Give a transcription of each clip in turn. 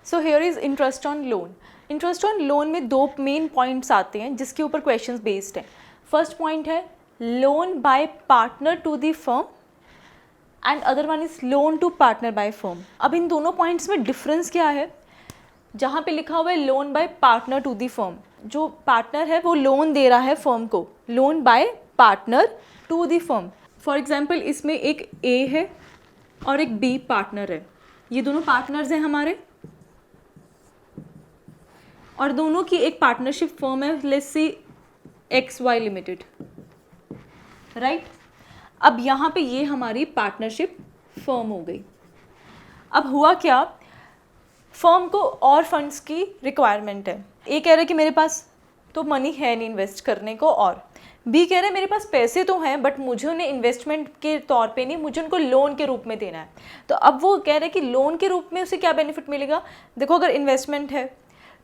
So here is interest on loan. Interest on loan में दो main points आते हैं जिसके ऊपर क्वेश्चंस बेस्ड हैं. फर्स्ट पॉइंट है loan by partner to the firm and other one is loan to partner by firm. अब इन दोनों पॉइंट्स में डिफरेंस क्या है? जहाँ पे लिखा हुआ है loan by partner to the firm, जो पार्टनर है वो लोन दे रहा है फर्म को. Loan by partner to the firm. For example इसमें एक ए है और एक बी पार्टनर है. ये दोनों पार्टनर्स हैं हमारे और दोनों की एक पार्टनरशिप फर्म है, let's see XY limited, right. अब यहाँ पे ये हमारी पार्टनरशिप फर्म हो गई. अब हुआ क्या, फर्म को और फंड्स की रिक्वायरमेंट है. ए कह रहा है कि मेरे पास तो मनी है नहीं इन्वेस्ट करने को, और बी कह रहा है मेरे पास पैसे तो हैं बट मुझे उन्हें इन्वेस्टमेंट के तौर पे नहीं, मुझे उनको लोन के रूप में देना है. तो अब वो कह रहे हैं कि लोन के रूप में उसे क्या बेनिफिट मिलेगा. देखो अगर इन्वेस्टमेंट है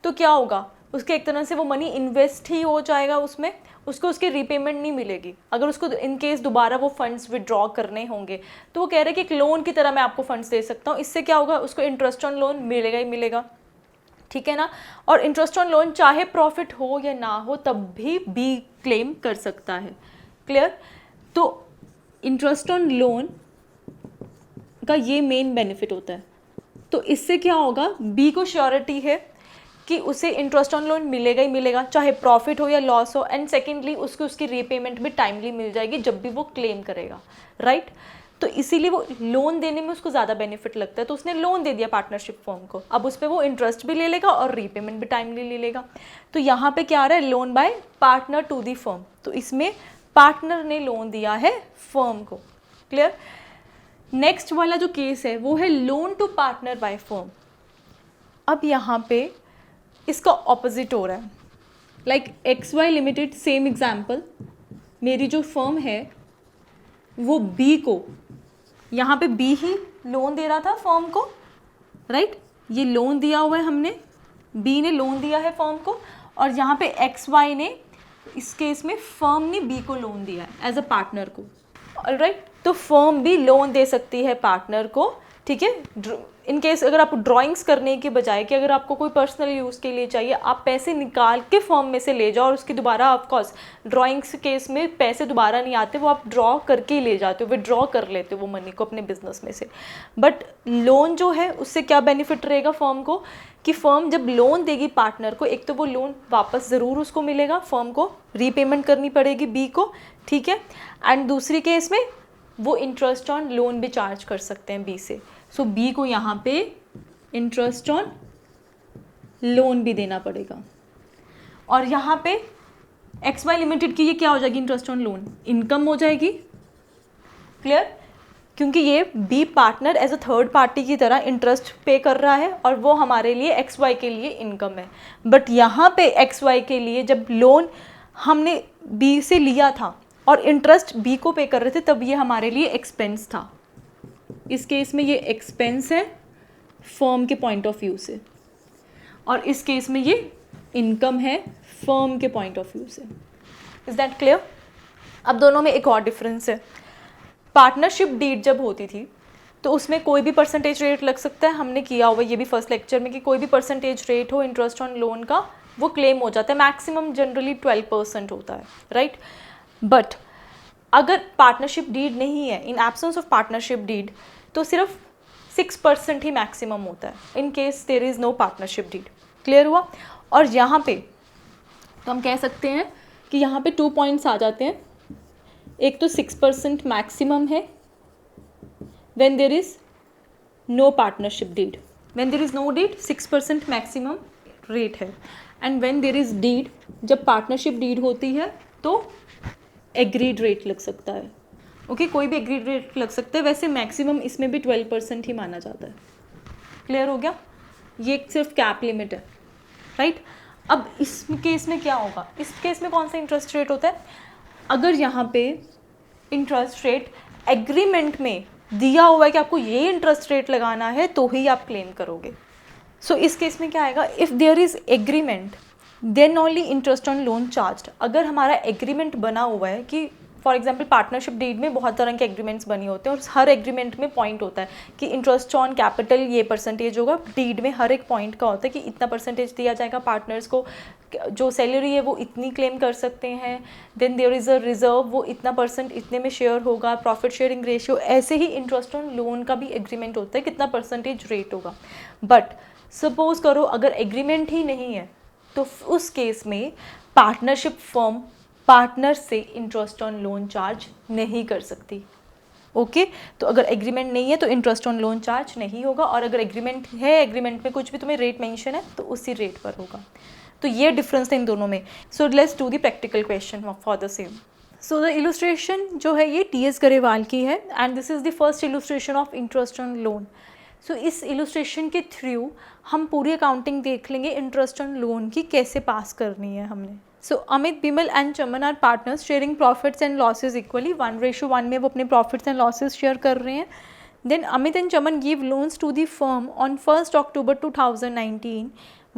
तो क्या होगा, उसके एक तरह से वो मनी इन्वेस्ट ही हो जाएगा उसमें, उसको उसकी रीपेमेंट नहीं मिलेगी. अगर उसको इन केस दोबारा वो फंड्स विड्रॉ करने होंगे तो वो कह रहे हैं कि एक लोन की तरह मैं आपको फंड्स दे सकता हूँ. इससे क्या होगा, उसको इंटरेस्ट ऑन लोन मिलेगा ही मिलेगा, ठीक है ना. और इंटरेस्ट ऑन लोन चाहे प्रॉफिट हो या ना हो तब भी बी क्लेम कर सकता है. क्लियर. तो इंटरेस्ट ऑन लोन का ये मेन बेनिफिट होता है. तो इससे क्या होगा, बी को श्योरिटी है कि उसे इंटरेस्ट ऑन लोन मिलेगा ही मिलेगा, चाहे प्रॉफिट हो या लॉस हो. एंड सेकेंडली उसको उसकी रीपेमेंट भी टाइमली मिल जाएगी जब भी वो क्लेम करेगा, राइट. तो इसीलिए वो लोन देने में उसको ज़्यादा बेनिफिट लगता है. तो उसने लोन दे दिया पार्टनरशिप फर्म को, अब उस पर वो इंटरेस्ट भी ले लेगा और रीपेमेंट भी टाइमली ले लेगा. तो यहाँ पे क्या आ रहा है, loan by partner to the firm. तो इसमें पार्टनर ने लोन दिया है फर्म को. क्लियर. नेक्स्ट वाला जो केस है वो है loan to partner by firm. अब यहाँ पे इसका ऑपोजिट हो रहा है. Like XY limited, same example, मेरी जो फर्म है वो बी को, यहाँ पे बी ही लोन दे रहा था फर्म को, राइट. ये लोन दिया हुआ है हमने, बी ने लोन दिया है फर्म को, और यहाँ पे XY ने, इस केस में फर्म ने बी को लोन दिया है एज अ पार्टनर को, राइट. तो फर्म भी लोन दे सकती है पार्टनर को, ठीक है. इन केस अगर आपको ड्राइंग्स करने के बजाय कि अगर आपको कोई पर्सनल यूज़ के लिए चाहिए, आप पैसे निकाल के फर्म में से ले जाओ और उसकी दोबारा, ऑफकोर्स ड्राइंग्स केस में पैसे दोबारा नहीं आते, वो आप ड्रॉ करके ही ले जाते हो, विड्रॉ कर लेते हो वो मनी को अपने बिजनेस में से. बट लोन जो है उससे क्या बेनिफिट रहेगा फर्म को, कि फर्म जब लोन देगी पार्टनर को, एक तो वो लोन वापस ज़रूर उसको मिलेगा, फर्म को रीपेमेंट करनी पड़ेगी बी को, ठीक है. एंड दूसरी केस में वो इंटरेस्ट ऑन लोन भी चार्ज कर सकते हैं बी से. सो बी को यहाँ पे इंटरेस्ट ऑन लोन भी देना पड़ेगा. और यहाँ पे XY लिमिटेड की ये क्या हो जाएगी, इंटरेस्ट ऑन लोन इनकम हो जाएगी. क्लियर. क्योंकि ये B partner as a third party की तरह इंटरेस्ट पे कर रहा है और वो हमारे लिए XY के लिए इनकम है. बट यहाँ पे XY के लिए जब लोन हमने बी से लिया था और इंटरेस्ट बी को पे कर रहे थे, तब ये हमारे लिए एक्सपेंस था. इस केस में ये एक्सपेंस है फर्म के पॉइंट ऑफ व्यू से, और इस केस में ये इनकम है फर्म के पॉइंट ऑफ व्यू से. Is that clear. अब दोनों में एक और डिफरेंस है. पार्टनरशिप डीड जब होती थी तो उसमें कोई भी परसेंटेज रेट लग सकता है. हमने किया हुआ ये भी फर्स्ट लेक्चर में कि कोई भी परसेंटेज रेट हो इंटरेस्ट ऑन लोन का वो क्लेम हो जाता है. मैक्सिमम जनरली 12% होता है, राइट. बट अगर पार्टनरशिप डीड नहीं है, in absence of partnership deed, तो सिर्फ 6% ही मैक्सिमम होता है in case there is no partnership deed. Clear हुआ. और यहाँ पे तो हम कह सकते हैं कि यहाँ पे 2 पॉइंट्स आ जाते हैं. एक तो 6% मैक्सिमम है when there is no partnership deed. When there is no deed 6% maximum rate है. And when there is deed, जब पार्टनरशिप डीड होती है तो एग्रीड रेट लग सकता है. ओके, कोई भी एग्रीड रेट लग सकता है. वैसे मैक्सिमम इसमें भी 12% ही माना जाता है. क्लियर हो गया. ये सिर्फ कैप लिमिट है, राइट. अब इस केस में क्या होगा, इस केस में कौन सा इंटरेस्ट रेट होता है, अगर यहाँ पे इंटरेस्ट रेट एग्रीमेंट में दिया हुआ है कि आपको ये इंटरेस्ट रेट लगाना है तो ही आप क्लेम करोगे. सो इस केस में क्या आएगा, if there is agreement then only interest on loan charged. अगर हमारा एग्रीमेंट बना हुआ है कि फॉर एग्जांपल पार्टनरशिप डीड में बहुत तरह के एग्रीमेंट्स बने होते हैं और हर एग्रीमेंट में पॉइंट होता है कि इंटरेस्ट ऑन कैपिटल ये परसेंटेज होगा। डीड में हर एक पॉइंट का होता है कि इतना परसेंटेज दिया जाएगा पार्टनर्स को, जो सैलरी है वो इतनी क्लेम कर सकते हैं, then there is a reserve, वो इतना परसेंट इतने में शेयर होगा, प्रॉफिट शेयरिंग रेशियो। ऐसे ही इंटरेस्ट ऑन लोन का भी एग्रीमेंट होता है, कितना परसेंटेज रेट होगा। बट सपोज करो अगर एग्रीमेंट ही नहीं है तो उस केस में पार्टनरशिप फर्म पार्टनर से इंटरेस्ट ऑन लोन चार्ज नहीं कर सकती। ओके तो अगर एग्रीमेंट नहीं है तो इंटरेस्ट ऑन लोन चार्ज नहीं होगा, और अगर एग्रीमेंट है, एग्रीमेंट में कुछ भी तुम्हें रेट मेंशन है तो उसी रेट पर होगा। तो ये डिफरेंस है इन दोनों में। So let's do the practical question for the same. So the illustration जो है ये टी एस गरेवाल की है and this is the first illustration of interest on loan. So इस इलस्ट्रेशन के थ्रू हम पूरी अकाउंटिंग देख लेंगे इंटरेस्ट ऑन लोन की कैसे पास करनी है हमने। So Amit, Bimal and Chaman are partners sharing profits and losses equally, 1:1 में वो अपने प्रॉफिट्स एंड लॉसेज शेयर कर रहे हैं। Then Amit and Chaman give loans to the firm on 1 October 2019,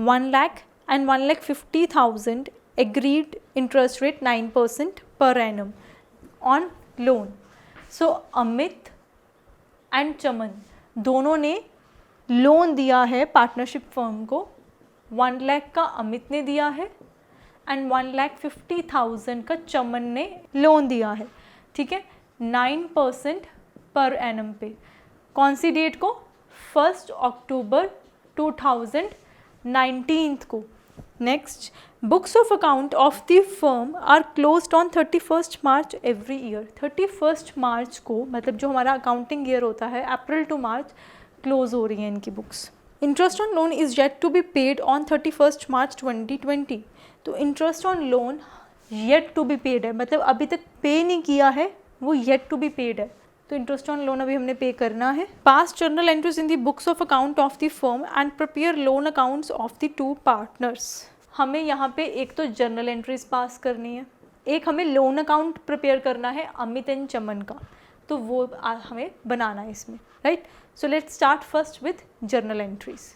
1 lakh and 1,50,000 agreed interest rate 9% per annum on loan. So Amit and Chaman दोनों ने loan दिया है पार्टनरशिप फर्म को। 1 लाख का अमित ने दिया है एंड 1,50,000 का चमन ने लोन दिया है, ठीक है, 9% पर एनम पे। कौन सी डेट को? 1 October 2019 को। Next, books of account of the firm are closed on 31 March every year. 31 March को, मतलब जो हमारा अकाउंटिंग ईयर होता है अप्रैल टू मार्च, क्लोज हो रही हैं इनकी books. Interest on loan is yet to be paid on 31 March 2020। तो interest on loan yet to be paid है, मतलब अभी तक पे नहीं किया है, वो येट टू बी पेड है। तो इंटरेस्ट ऑन लोन अभी हमने पे करना है। पास journal entries in the books of account of the firm and prepare loan accounts of the 2 partners. हमें यहाँ पे एक तो जर्नल एंट्रीज पास करनी है, एक हमें लोन अकाउंट प्रिपेयर करना है अमित एंड चमन का, तो वो हमें बनाना है इसमें, right. So let's start first with journal entries.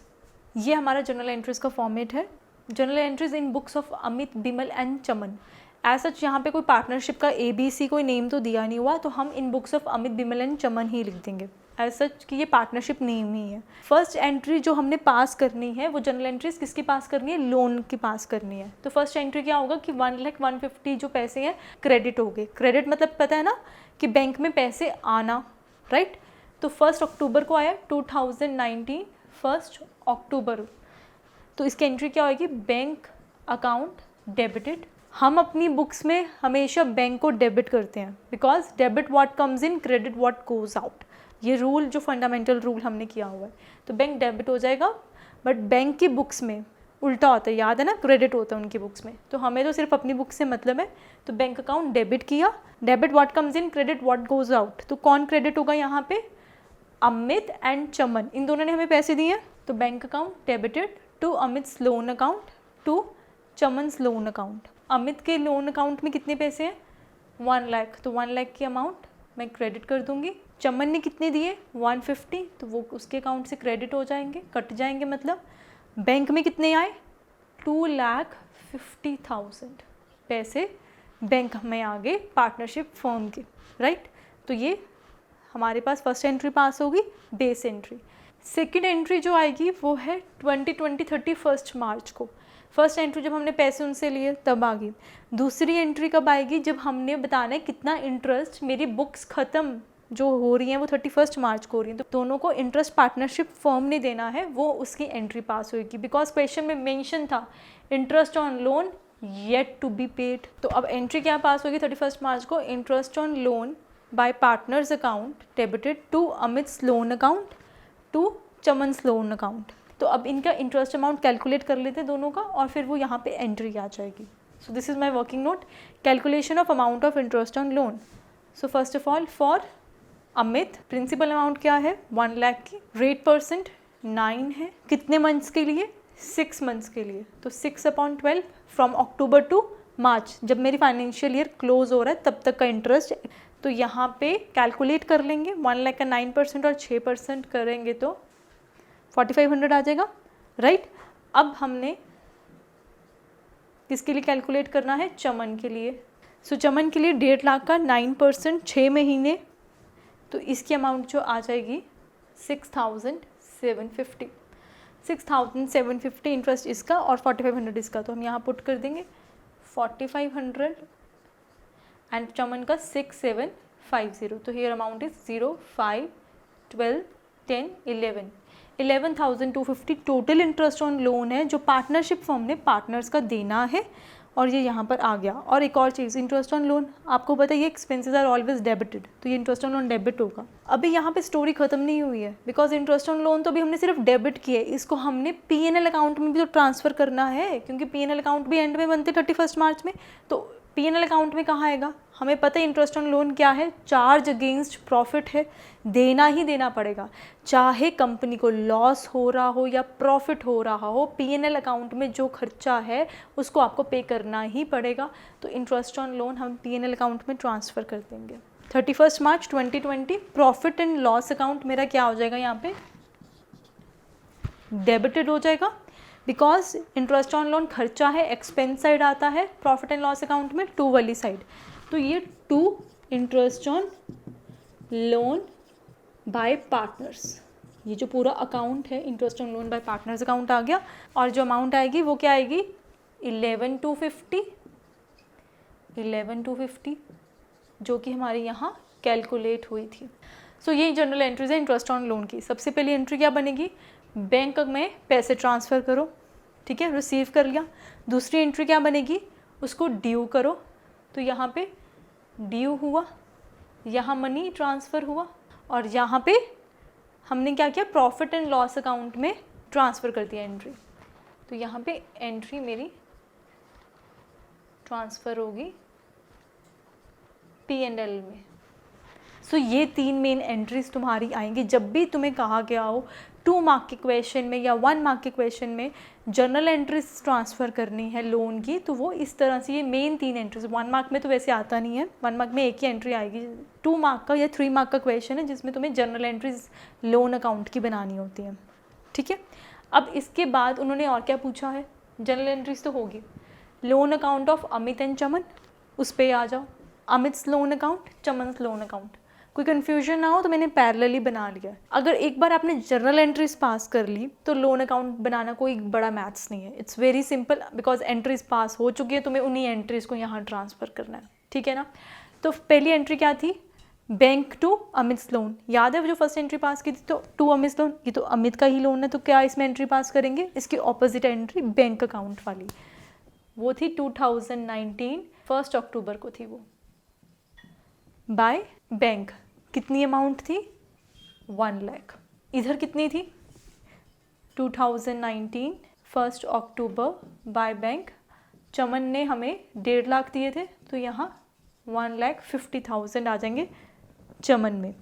ये हमारा जर्नल एंट्रीज का फॉर्मेट है। Journal entries in books of Amit, Bimal and Chaman. As such यहाँ पे कोई पार्टनरशिप का ABC कोई नेम तो दिया नहीं हुआ, तो हम in books of Amit, Bimal and Chaman ही लिख देंगे एज सच कि ये पार्टनरशिप नेम ही है। फर्स्ट एंट्री जो हमने पास करनी है वो जर्नल एंट्रीज किसकी पास करनी है? लोन की पास करनी है। तो फर्स्ट एंट्री क्या होगा कि 1,150,000 जो पैसे हैं क्रेडिट हो गए। क्रेडिट मतलब पता है ना कि बैंक में पैसे आना, राइट। तो 1 October को आया 2019, 1 October। तो इसकी एंट्री क्या होगी? Bank account debited. हम अपनी बुक्स में हमेशा बैंक को डेबिट करते हैं, because debit what comes in, credit what goes out. ये रूल जो फंडामेंटल रूल हमने किया हुआ है, तो बैंक डेबिट हो जाएगा। बट बैंक की बुक्स में उल्टा होता है, याद है ना, क्रेडिट होता है उनकी बुक्स में। तो हमें तो सिर्फ अपनी बुक से मतलब है, तो बैंक अकाउंट डेबिट किया। Debit what comes in, credit what goes out. तो कौन क्रेडिट होगा यहाँ पे? अमित एंड चमन, इन दोनों ने हमें पैसे दिए, तो bank account debited to Amit's loan account to Chaman's loan account. Amit के लोन अकाउंट में कितने पैसे हैं? 1 लाख, तो 1 लाख की अमाउंट मैं क्रेडिट कर दूंगी। चमन ने कितने दिए? 150, तो वो उसके अकाउंट से क्रेडिट हो जाएंगे, कट जाएंगे। मतलब बैंक में कितने आए? 2,50,000 पैसे बैंक में आ गए पार्टनरशिप फर्म के, राइट। तो ये हमारे पास फर्स्ट एंट्री पास होगी, बेस एंट्री। सेकेंड एंट्री जो आएगी वो है 2020 31 मार्च को। फर्स्ट एंट्री जब हमने पैसे उनसे लिए तब आ गई। दूसरी एंट्री कब आएगी? जब हमने बताना है कितना इंटरेस्ट मेरी बुक्स ख़त्म जो हो रही हैं वो 31 मार्च को हो रही हैं, तो दोनों को इंटरेस्ट पार्टनरशिप फर्म ने देना है, वो उसकी एंट्री पास होगी। बिकॉज क्वेश्चन में मेंशन था interest on loan yet to be paid. तो अब एंट्री क्या पास होगी 31 मार्च को? Interest on loan by partners account debited to Amit's loan account to Chaman's loan account. तो अब इनका इंटरेस्ट अमाउंट कैलकुलेट कर लेते हैं दोनों का, और फिर वो यहाँ पे एंट्री आ जाएगी। So this is my working note, calculation of amount of interest on loan. So first of all for Amit principal amount क्या है? 1 लाख की। रेट परसेंट 9 है। कितने मंथ्स के लिए? 6 मंथ्स के लिए। तो 6/12 फ्रॉम अक्टूबर टू मार्च, जब मेरी फाइनेंशियल ईयर क्लोज हो रहा है तब तक का इंटरेस्ट। तो यहाँ पे कैलकुलेट कर लेंगे, 1 लाख का 9% और 6% करेंगे तो 4,500 आ जाएगा, राइट। अब हमने किसके लिए कैलकुलेट करना है? चमन के लिए। सो चमन के लिए 1.5 लाख का 9% 6 महीने, तो इसकी अमाउंट जो आ जाएगी 6,750। 6,750 इंटरेस्ट इसका और 4,500 इसका, तो हम यहाँ पुट कर देंगे 4,500 एंड चमन का 6,750। तो here amount is 0, 5, 12, 10, 11,250 total interest on loan है जो पार्टनरशिप फर्म ने पार्टनर्स का देना है, और ये यहाँ पर आ गया। और एक और चीज़, इंटरेस्ट ऑन लोन आपको पता है ये एक्सपेंसेस आर ऑलवेज डेबिटेड, तो ये इंटरेस्ट ऑन लोन डेबिट होगा। अभी यहाँ पे स्टोरी खत्म नहीं हुई है, बिकॉज इंटरेस्ट ऑन लोन तो अभी हमने सिर्फ डेबिट किया है, इसको हमने पीएनएल अकाउंट में भी तो ट्रांसफर करना है, क्योंकि पीएनएल अकाउंट भी एंड में बनते 31 मार्च में। तो पीएनएल अकाउंट में कहाँ आएगा, हमें पता है इंटरेस्ट ऑन लोन क्या है, चार्ज अगेंस्ट प्रॉफिट है, देना ही देना पड़ेगा, चाहे कंपनी को लॉस हो रहा हो या प्रॉफिट हो रहा हो, पीएनएल अकाउंट में जो खर्चा है उसको आपको पे करना ही पड़ेगा। तो इंटरेस्ट ऑन लोन हम पीएनएल अकाउंट में ट्रांसफ़र कर देंगे। 31 मार्च 2020 प्रॉफिट एंड लॉस अकाउंट मेरा क्या हो जाएगा, यहाँ पे डेबिटेड हो जाएगा, बिकॉज इंटरेस्ट ऑन लोन खर्चा है, एक्सपेंस साइड आता है, प्रॉफिट एंड लॉस अकाउंट में टू वाली साइड। तो ये to interest on loan by partners, ये जो पूरा अकाउंट है interest on loan by partners account आ गया। और जो अमाउंट आएगी वो क्या आएगी, 11,250 जो कि हमारे यहाँ कैलकुलेट हुई थी। सो ये जनरल एंट्रीज है इंटरेस्ट ऑन लोन की। सबसे पहली एंट्री क्या बनेगी, बैंक में पैसे ट्रांसफ़र करो, ठीक है, रिसीव कर लिया। दूसरी एंट्री क्या बनेगी, उसको ड्यू करो, तो यहाँ पे ड्यू हुआ, यहाँ मनी ट्रांसफ़र हुआ, और यहाँ पे हमने क्या किया, प्रॉफिट एंड लॉस अकाउंट में ट्रांसफ़र कर दिया एंट्री। तो यहाँ पे एंट्री मेरी ट्रांसफ़र होगी P&L में। सो ये 3 मेन एंट्रीज तुम्हारी आएंगी जब भी तुम्हें कहा गया हो 2 मार्क के क्वेश्चन में या 1 मार्क के क्वेश्चन में जर्नल एंट्रीज ट्रांसफ़र करनी है लोन की, तो वो इस तरह से ये मेन 3 एंट्रीज। 1 मार्क में तो वैसे आता नहीं है, 1 मार्क में एक ही एंट्री आएगी। 2 मार्क का या 3 मार्क का क्वेश्चन है जिसमें तुम्हें जर्नल एंट्रीज लोन अकाउंट की बनानी होती है, ठीक है। अब इसके बाद उन्होंने और क्या पूछा है, जर्नल एंट्रीज तो होगी, loan account of Amit and Chaman, उस पर आ जाओ, Amit's loan account, Chaman's loan account. कोई कन्फ्यूजन ना हो तो मैंने पैरेलली बना लिया। अगर एक बार आपने जर्नल एंट्रीज पास कर ली तो लोन अकाउंट बनाना कोई बड़ा मैथ्स नहीं है, it's very simple, because entries pass हो चुकी है, तुम्हें उन्हीं एंट्रीज को यहाँ ट्रांसफ़र करना है, ठीक है ना। तो पहली एंट्री क्या थी, बैंक टू अमित्स लोन, याद है वो जो फर्स्ट एंट्री पास की थी, तो टू अमित्स लोन, ये तो अमित का ही लोन है, तो क्या इसमें एंट्री पास करेंगे, इसकी ऑपोजिट एंट्री बैंक अकाउंट वाली, वो थी 2019 1 अक्टूबर को थी वो, बाय बैंक। कितनी अमाउंट थी, 1 लाख। इधर कितनी थी, 2019 1 अक्टूबर बाय बैंक, चमन ने हमें 1.5 लाख दिए थे, तो यहाँ 1,50,000 आ जाएंगे चमन में।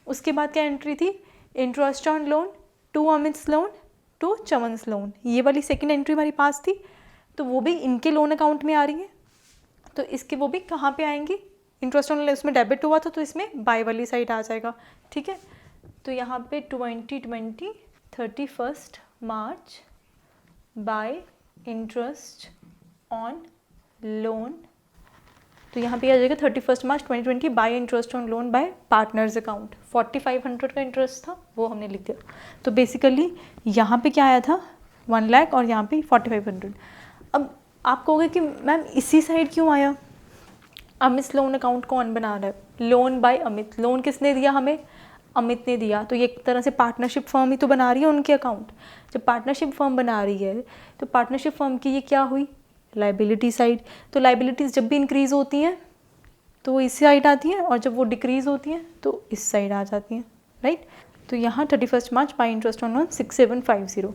उसके बाद क्या एंट्री थी, interest on loan to Amit's loan to Chaman's loan, ये वाली सेकंड एंट्री हमारी पास थी, तो वो भी इनके लोन अकाउंट में आ रही है, तो इसके वो भी कहाँ पे आएंगी, इंटरेस्ट ऑन उसमें डेबिट हुआ था तो इसमें बाय वाली साइड आ जाएगा, ठीक है। तो यहाँ पे 2020 31 मार्च बाय इंटरेस्ट ऑन लोन, तो यहाँ पे आ जाएगा 31 मार्च 2020 bye interest on loan by partners account. 4,500 का इंटरेस्ट था वो हमने लिख दिया। तो बेसिकली यहाँ पे क्या आया था, 1 लाख, और यहाँ पे 4,500। अब आप कहोगे कि मैम इसी साइड क्यों आया, अमित लोन अकाउंट कौन बना रहा है, लोन बाय अमित, लोन किसने दिया हमें, अमित ने दिया, तो ये एक तरह से पार्टनरशिप फर्म ही तो बना रही है उनके अकाउंट। जब पार्टनरशिप फर्म बना रही है तो पार्टनरशिप फर्म की ये क्या हुई, लाइबिलिटी साइड। तो लाइबिलिटीज़ जब भी इंक्रीज़ होती हैं तो वो इस साइड आती हैं, और जब वो डिक्रीज़ होती हैं तो इस साइड आ जाती हैं, राइट। तो यहाँ 31 मार्च बाय इंटरेस्ट ऑन लोन 6,750,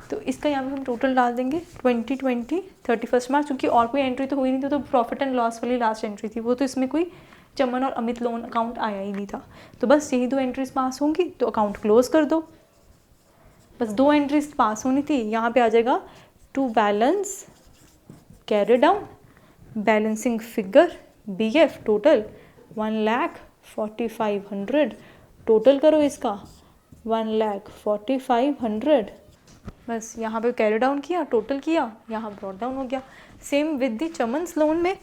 तो इसका यहाँ पे हम टोटल डाल देंगे 2020 31 मार्च, क्योंकि और कोई एंट्री तो हुई नहीं थी, तो प्रॉफिट एंड लॉस वाली लास्ट एंट्री थी, वो तो इसमें कोई चमन और अमित लोन अकाउंट आया ही नहीं था। तो बस यही 2 एंट्रीज पास होंगी तो अकाउंट क्लोज कर दो, बस 2 एंट्रीज पास होनी थी। यहाँ पे आ जाएगा to balance carry down balancing figure BF total 1,45,000, total करो इसका 1,45,000, बस यहाँ पे कैरी डाउन किया, टोटल किया, यहाँ ब्रॉट डाउन हो गया। सेम विद द चमन्स लोन में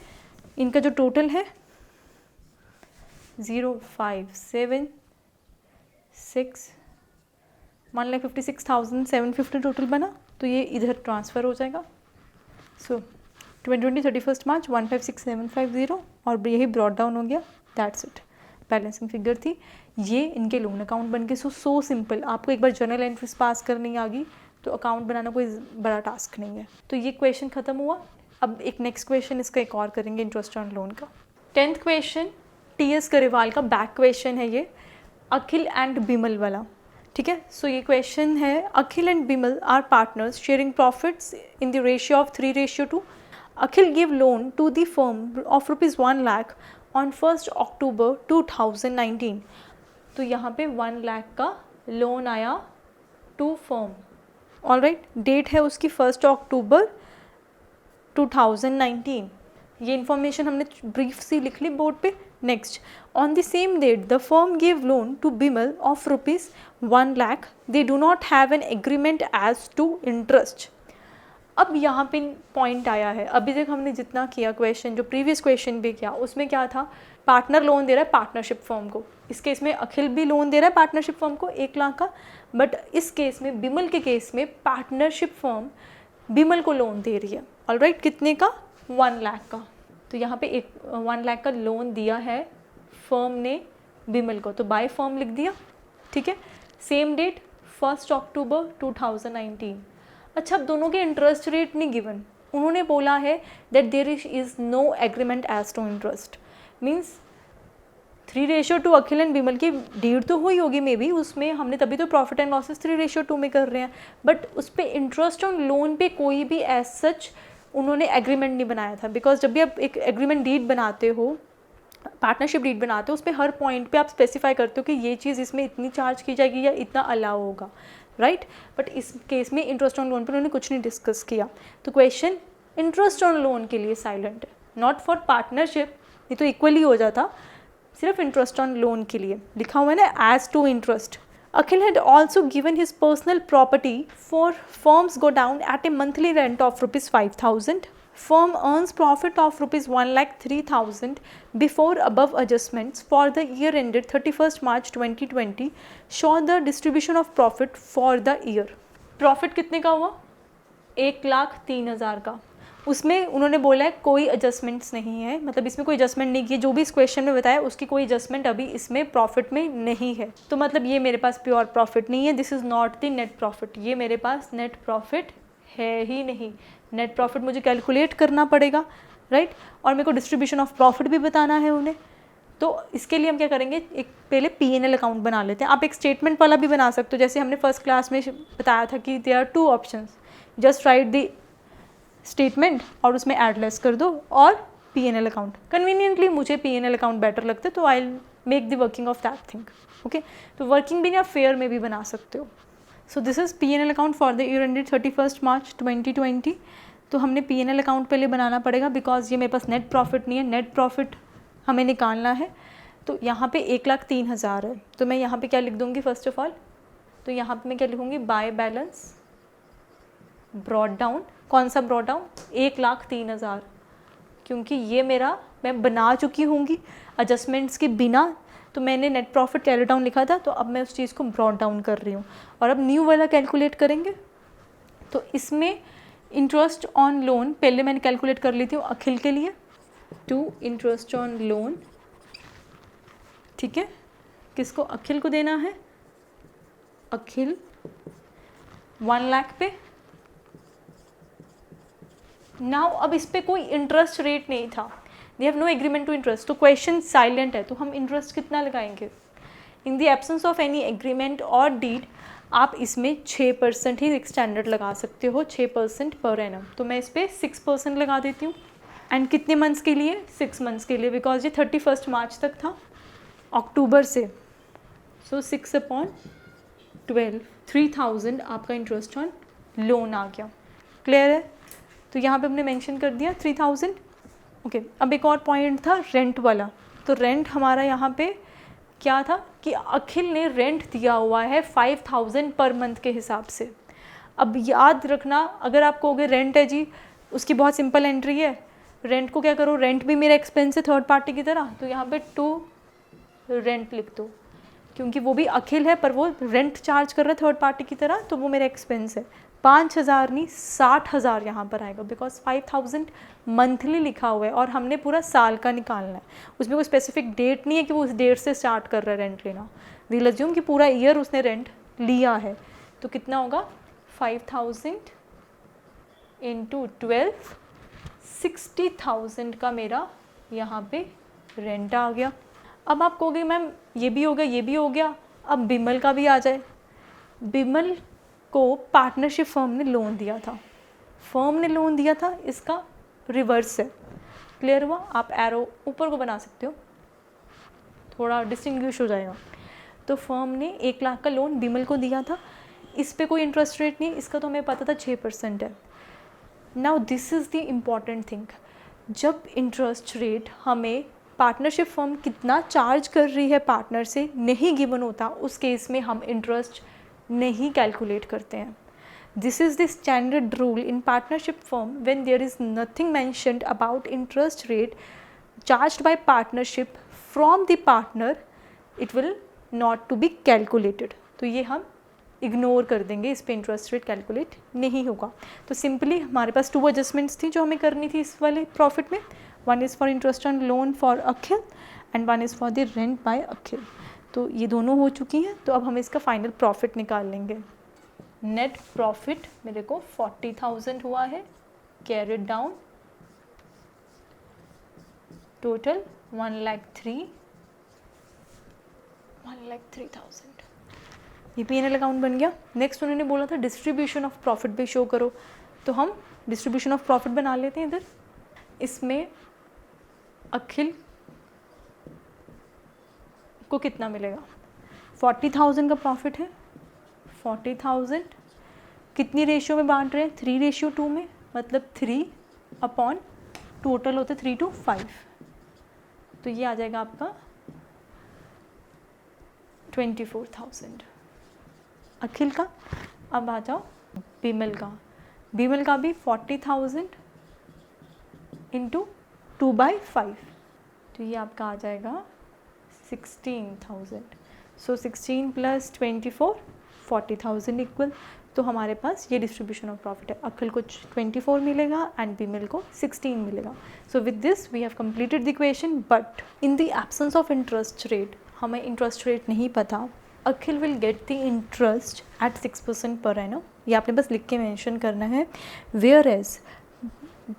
इनका जो टोटल है 0,576 1,56,750 टोटल बना, तो ये इधर ट्रांसफ़र हो जाएगा। सो 2020 31 मार्च 1,56,750 और यही ब्रॉड डाउन हो गया। दैट्स इट, बैलेंसिंग फिगर थी ये, इनके लोन अकाउंट बन के। So simple. आपको एक बार जर्नल एंट्रीज पास करनी आ गई तो अकाउंट बनाना कोई बड़ा टास्क नहीं है। तो ये क्वेश्चन ख़त्म हुआ। अब एक नेक्स्ट क्वेश्चन इसका एक और करेंगे, इंटरेस्ट ऑन लोन का। 10th क्वेश्चन TS गरेवाल का बैक क्वेश्चन है ये, अखिल एंड बिमल वाला, ठीक है। सो ये क्वेश्चन है, Akhil and Bimal are partners sharing profits in the ratio of 3:2। Akhil give loan to the firm of ₹1 lakh on 1 October 2019। तो यहाँ पे 1 लाख का लोन आया टू फर्म, ऑलराइट। डेट है उसकी 1 अक्टूबर 2019। ये इन्फॉर्मेशन हमने ब्रीफ सी लिख ली बोर्ड पे। Next, on the same date the firm give loan to Bimal of ₹1 lakh, they do not have an agreement as to interest. अब यहाँ पे पॉइंट आया है, अभी तक हमने जितना किया क्वेश्चन, जो प्रीवियस क्वेश्चन भी किया, उसमें क्या था, पार्टनर लोन दे रहा है पार्टनरशिप फर्म को। इस केस में अखिल भी लोन दे रहा है पार्टनरशिप फर्म को 1 लाख का, बट इस केस में बिमल के केस में पार्टनरशिप फर्म बिमल को लोन दे रही है, ऑलराइट। कितने का? 1 लाख का। तो यहाँ पे 1 लाख का लोन दिया है फर्म ने बिमल को, तो बाय फर्म लिख दिया, ठीक है। Same date 1 October 2019। अच्छा, अब दोनों के इंटरेस्ट रेट नहीं गिवन, उन्होंने बोला है that there is no agreement as to interest. Means 3:2 Akhil and Bimal की डीड तो हुई होगी मे बी, उसमें हमने तभी तो प्रॉफिट एंड लॉसेस 3:2 में कर रहे हैं, बट उस पर इंटरेस्ट ऑन लोन पे कोई भी एज सच उन्होंने एग्रीमेंट नहीं बनाया था। बिकॉज जब भी आप एक एग्रीमेंट डीड बनाते हो, पार्टनरशिप डीड बनाते हो, उस पर हर पॉइंट पे आप स्पेसिफाई करते हो कि ये चीज़ इसमें इतनी चार्ज की जाएगी या इतना अलाउ होगा, राइट। बट इस केस में इंटरेस्ट ऑन लोन पर उन्होंने कुछ नहीं डिस्कस किया, तो क्वेश्चन इंटरेस्ट ऑन लोन के लिए साइलेंट है, नॉट फॉर पार्टनरशिप, ये तो इक्वली हो जाता, सिर्फ इंटरेस्ट ऑन लोन के लिए लिखा हुआ है ना, as to interest. Akhil had also given his personal property for firms go down at a monthly rent of ₹5,000. Firm earns profit of ₹1,03,000 before above adjustments for the year ended 31st March 2020. Show the distribution of profit for the year. Profit कितने का हुआ? 1,03,000 का। उसमें उन्होंने बोला है कोई adjustments नहीं है, मतलब इसमें कोई एडजस्टमेंट नहीं किया, जो भी इस क्वेश्चन में बताया उसकी कोई एडजस्टमेंट अभी इसमें प्रॉफिट में नहीं है। तो मतलब ये मेरे पास प्योर प्रॉफिट नहीं है, this is not the net profit, ये मेरे पास नेट प्रॉफिट है ही नहीं। नेट प्रॉफिट मुझे कैलकुलेट करना पड़ेगा, राइट, और मेरे को डिस्ट्रीब्यूशन ऑफ प्रॉफिट भी बताना है उन्हें। तो इसके लिए हम क्या करेंगे, एक पहले P&L अकाउंट बना लेते हैं। आप एक स्टेटमेंट वाला भी बना सकते हो, जैसे हमने फर्स्ट क्लास में बताया था कि there are 2 options, just write the statement और उसमें एड लेस कर दो, और P&L अकाउंट। कन्वीनियंटली मुझे P&L अकाउंट बेटर लगता है, तो I make the working of that thing, okay. तो वर्किंग भी या फेयर में भी बना सकते हो। सो this is P&L account for the year ended 31 मार्च 2020। तो हमने P&L अकाउंट पहले बनाना पड़ेगा, बिकॉज ये मेरे पास नेट प्रॉफिट नहीं है, नेट प्रॉफिट हमें निकालना है। तो यहाँ पे 1,03,000 है, तो मैं यहाँ पे क्या लिख दूँगी फर्स्ट ऑफ ऑल, तो यहाँ पे मैं क्या लिखूँगी, बाय बैलेंस ब्रॉड डाउन। कौन सा ब्रॉड डाउन? 1,03,000, क्योंकि ये मेरा मैं बना चुकी होंगी एडजस्टमेंट्स के बिना, तो मैंने नेट प्रॉफिट कैरी डाउन लिखा था, तो अब मैं उस चीज़ को ब्रॉड डाउन कर रही हूँ। और अब न्यू वाला कैलकुलेट करेंगे, तो इसमें इंटरेस्ट ऑन लोन पहले मैंने कैलकुलेट कर ली थी अखिल के लिए, टू इंटरेस्ट ऑन लोन, ठीक है। किसको? अखिल को देना है, अखिल 1 लाख पे। नाउ अब इस पर कोई इंटरेस्ट रेट नहीं था, they have no agreement to interest, तो क्वेश्चन साइलेंट है, तो हम इंटरेस्ट कितना लगाएंगे? In the absence of any agreement और डीड आप इसमें 6% ही स्टैंडर्ड लगा सकते हो, 6% पर एनम। तो मैं इस पर 6% लगा देती हूँ। एंड कितने मंथ्स के लिए? 6 मंथ्स के लिए, बिकॉज ये 31 मार्च तक था, अक्टूबर से। सो 6/12 3,000 आपका इंटरेस्ट ऑन लोन आ गया। क्लियर है? तो यहाँ पे हमने मेंशन कर दिया 3,000, ओके। अब एक और पॉइंट था रेंट वाला, तो रेंट हमारा यहाँ पे क्या था कि अखिल ने रेंट दिया हुआ है 5,000 पर मंथ के हिसाब से। अब याद रखना, अगर आप कहोगे रेंट है जी, उसकी बहुत सिंपल एंट्री है, रेंट को क्या करो, रेंट भी मेरा एक्सपेंस है थर्ड पार्टी की तरह, तो यहाँ पे टू रेंट लिख दो, क्योंकि वो भी अखिल है पर वो रेंट चार्ज कर रहा है थर्ड पार्टी की तरह, तो वो मेरा एक्सपेंस है। 5,000 नहीं 60,000 यहाँ पर आएगा, बिकॉज 5,000 मंथली लिखा हुआ है और हमने पूरा साल का निकालना है। उसमें कोई स्पेसिफिक डेट नहीं है कि वो उस डेट से स्टार्ट कर रहा है रेंट लेना। वील अज्यूम कि पूरा ईयर उसने रेंट लिया है, तो कितना होगा 5,000 इंटू 12, 60,000 का मेरा यहाँ पे रेंट आ गया। अब आप कहोगे मैम ये भी हो गया ये भी हो गया, अब बिमल का भी आ जाए। बिमल को पार्टनरशिप फर्म ने लोन दिया था, फर्म ने लोन दिया था, इसका रिवर्स है। क्लियर हुआ? आप एरो ऊपर को बना सकते हो, थोड़ा डिस्टिंग्विश हो जाएगा। तो फर्म ने 1 लाख का लोन बिमल को दिया था, इस पे कोई इंटरेस्ट रेट नहीं, इसका तो हमें पता था 6% है। Now this is the important thing, जब इंटरेस्ट रेट हमें पार्टनरशिप फर्म कितना चार्ज कर रही है पार्टनर से नहीं गिवन होता, उस केस में हम इंटरेस्ट नहीं कैलकुलेट करते हैं। This is the standard rule in partnership firm when there is nothing mentioned about interest rate charged by partnership from the partner, it will not to be calculated. तो ये हम ignore कर देंगे, इस पे इंटरेस्ट रेट कैलकुलेट नहीं होगा। तो सिंपली हमारे पास 2 एडजस्टमेंट्स थी जो हमें करनी थी इस वाले प्रॉफिट में। One is for interest on loan for Akhil and one is for the rent by Akhil. तो ये दोनों हो चुकी हैं, तो अब हम इसका फाइनल प्रॉफिट निकाल लेंगे। नेट प्रॉफिट मेरे को 40,000 हुआ है, कैरिड डाउन, टोटल 1,03,000। ये P&L अकाउंट बन गया। नेक्स्ट उन्होंने बोला था डिस्ट्रीब्यूशन ऑफ प्रॉफिट भी शो करो, तो हम डिस्ट्रीब्यूशन ऑफ प्रॉफिट बना लेते हैं इधर। इसमें अखिल को कितना मिलेगा, 40,000 का प्रॉफिट है, 40,000 कितनी रेशियो में बांट रहे हैं, 3:2 में, मतलब 3 अपॉन टोटल होते 3:5, तो ये आ जाएगा आपका 24,000 अखिल का। अब आ जाओ बिमल का, बिमल का भी 40,000 इंटू 2/5, तो ये आपका आ जाएगा 16,000। सो 16 + 24 40,000 इक्वल। तो हमारे पास ये डिस्ट्रीब्यूशन ऑफ प्रॉफिट है, अखिल को 24 मिलेगा एंड बिमल को 16 मिलेगा। So with this we have completed the equation, but in the absence of interest rate, हमें इंटरेस्ट रेट नहीं पता, Akhil will get the interest at 6% per annum, ये आपने बस लिख के मेंशन करना है। Where as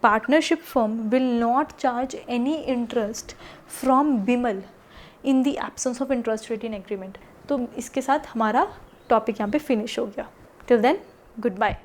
partnership firm will not charge any interest from Bimal in the absence of interest rate in agreement। तो इसके साथ हमारा टॉपिक यहाँ पे फिनिश हो गया। Till then good bye.